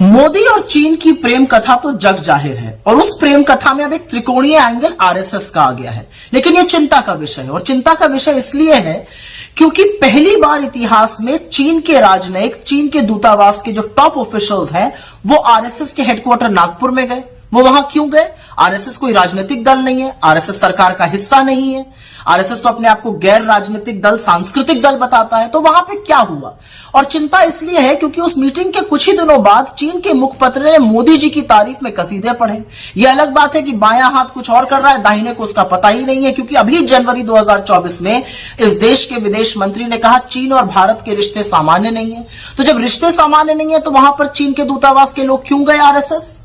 मोदी और चीन की प्रेम कथा तो जग जाहिर है और उस प्रेम कथा में अब एक त्रिकोणीय एंगल आरएसएस का आ गया है। लेकिन यह चिंता का विषय है और चिंता का विषय इसलिए है क्योंकि पहली बार इतिहास में चीन के राजनयिक, चीन के दूतावास के जो टॉप ऑफिशियल्स हैं वो आरएसएस के हेडक्वार्टर नागपुर में गए। वो वहां क्यों गए? आरएसएस कोई राजनीतिक दल नहीं है, आरएसएस सरकार का हिस्सा नहीं है, आरएसएस तो अपने आप को गैर राजनीतिक दल, सांस्कृतिक दल बताता है। तो वहां पे क्या हुआ? और चिंता इसलिए है क्योंकि उस मीटिंग के कुछ ही दिनों बाद चीन के मुखपत्र ने मोदी जी की तारीफ में कसीदे पढ़े। यह अलग बात है कि बायां हाथ कुछ और कर रहा है, दाहिने को उसका पता ही नहीं है, क्योंकि अभी जनवरी 2024 में इस देश के विदेश मंत्री ने कहा चीन और भारत के रिश्ते सामान्य नहीं है। तो जब रिश्ते सामान्य नहीं है तो वहां पर चीन के दूतावास के लोग क्यों गए आरएसएस?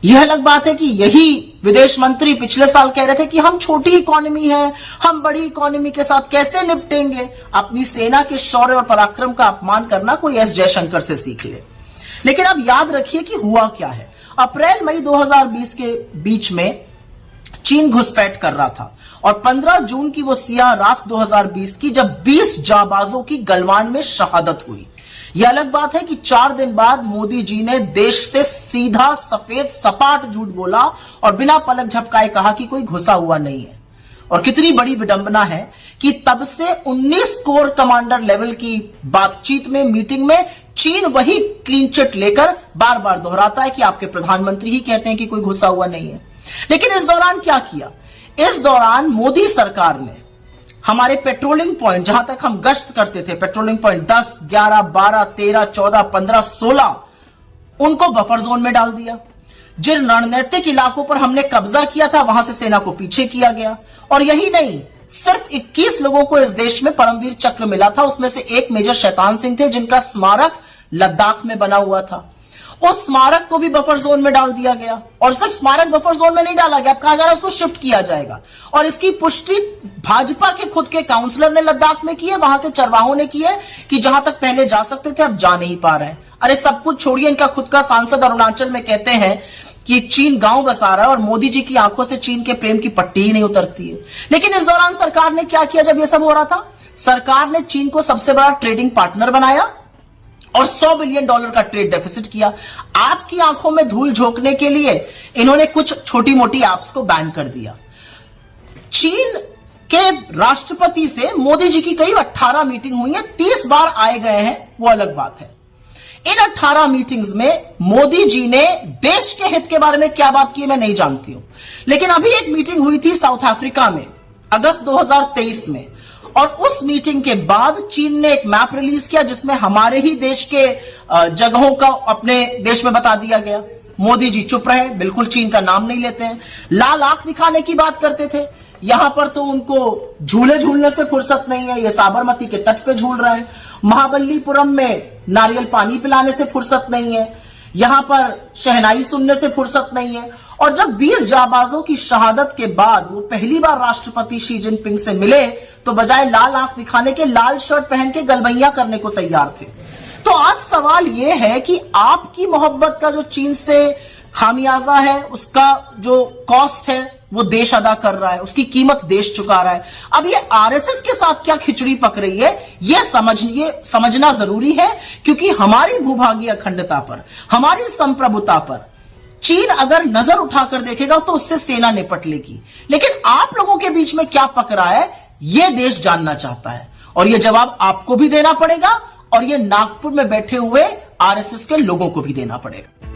यह अलग बात है कि यही विदेश मंत्री पिछले साल कह रहे थे कि हम छोटी इकोनॉमी है, हम बड़ी इकोनॉमी के साथ कैसे निपटेंगे। अपनी सेना के शौर्य और पराक्रम का अपमान करना कोई एस जयशंकर से सीख ले। लेकिन अब याद रखिए कि हुआ क्या है। अप्रैल मई 2020 के बीच में चीन घुसपैठ कर रहा था और 15 जून की वो सियाह रात 2020 की जब 20 जाबाजों की गलवान में शहादत हुई। यह अलग बात है कि 4 दिन बाद मोदी जी ने देश से सीधा सफेद सपाट झूठ बोला और बिना पलक झपकाए कहा कि कोई घुसा हुआ नहीं है। और कितनी बड़ी विडंबना है कि तब से 19 कोर कमांडर लेवल की बातचीत में, मीटिंग में चीन वही क्लीन चिट लेकर बार बार दोहराता है कि आपके प्रधानमंत्री ही कहते हैं कि कोई घुसा हुआ नहीं है। लेकिन इस दौरान क्या किया? इस दौरान मोदी सरकार ने हमारे पेट्रोलिंग पॉइंट, जहां तक हम गश्त करते थे, पेट्रोलिंग पॉइंट 10, 11, 12, 13, 14, 15, 16, उनको बफर जोन में डाल दिया। जिन रणनीतिक इलाकों पर हमने कब्जा किया था वहां से सेना को पीछे किया गया। और यही नहीं, सिर्फ 21 लोगों को इस देश में परमवीर चक्र मिला था। उसमें से एक मेजर शैतान सिंह थे जिनका स्मारक लद्दाख में बना हुआ था। उस स्मारक को भी बफर जोन में डाल दिया गया। और सिर्फ स्मारक बफर जोन में नहीं डाला गया, अब कहा जा रहा है उसको शिफ्ट किया जाएगा। और इसकी पुष्टि भाजपा के खुद के काउंसलर ने लद्दाख में की है, वहां के चरवाहों ने की है कि जहां तक पहले जा सकते थे अब जा नहीं पा रहे हैं। अरे सब कुछ छोड़िए, इनका खुद का सांसद अरुणाचल में कहते हैं कि चीन गांव बसा रहा है और मोदी जी की आंखों से चीन के प्रेम की पट्टी ही नहीं उतरती है। लेकिन इस दौरान सरकार ने क्या किया? जब यह सब हो रहा था, सरकार ने चीन को सबसे बड़ा ट्रेडिंग पार्टनर बनाया और $100 बिलियन का ट्रेड डेफिसिट किया। आपकी आंखों में धूल झोंकने के लिए इन्होंने कुछ छोटी मोटी ऐप्स को बैन कर दिया। चीन के राष्ट्रपति से मोदी जी की करीब 18 मीटिंग हुई है, 30 बार आए गए हैं, वो अलग बात है। इन 18 मीटिंग्स में मोदी जी ने देश के हित के बारे में क्या बात की मैं नहीं जानती हूं। लेकिन अभी एक मीटिंग हुई थी साउथ अफ्रीका में अगस्त 2023 में, और उस मीटिंग के बाद चीन ने एक मैप रिलीज किया जिसमें हमारे ही देश के जगहों का अपने देश में बता दिया गया। मोदी जी चुप रहे, बिल्कुल चीन का नाम नहीं लेते हैं। लाल आंख दिखाने की बात करते थे, यहां पर तो उनको झूले झूलने से फुर्सत नहीं है, ये साबरमती के तट पे झूल रहे हैं। महाबलीपुरम में नारियल पानी पिलाने से फुर्सत नहीं है, यहां पर शहनाई सुनने से फुर्सत नहीं है। और जब 20 जाबाजों की शहादत के बाद वो पहली बार राष्ट्रपति शी जिनपिंग से मिले तो बजाय लाल आंख दिखाने के लाल शर्ट पहन के गलबैया करने को तैयार थे। तो आज सवाल यह है कि आपकी मोहब्बत का जो चीन से खामियाजा है, उसका जो कॉस्ट है वो देश अदा कर रहा है, उसकी कीमत देश चुका रहा है। अब ये आरएसएस के साथ क्या खिचड़ी पक रही है ये समझना जरूरी है, क्योंकि हमारी भूभागीय अखंडता पर, हमारी संप्रभुता पर चीन अगर नजर उठाकर देखेगा तो उससे सेना निपट लेगी। लेकिन आप लोगों के बीच में क्या पक रहा है यह देश जानना चाहता है, और यह जवाब आपको भी देना पड़ेगा और यह नागपुर में बैठे हुए आरएसएस के लोगों को भी देना पड़ेगा।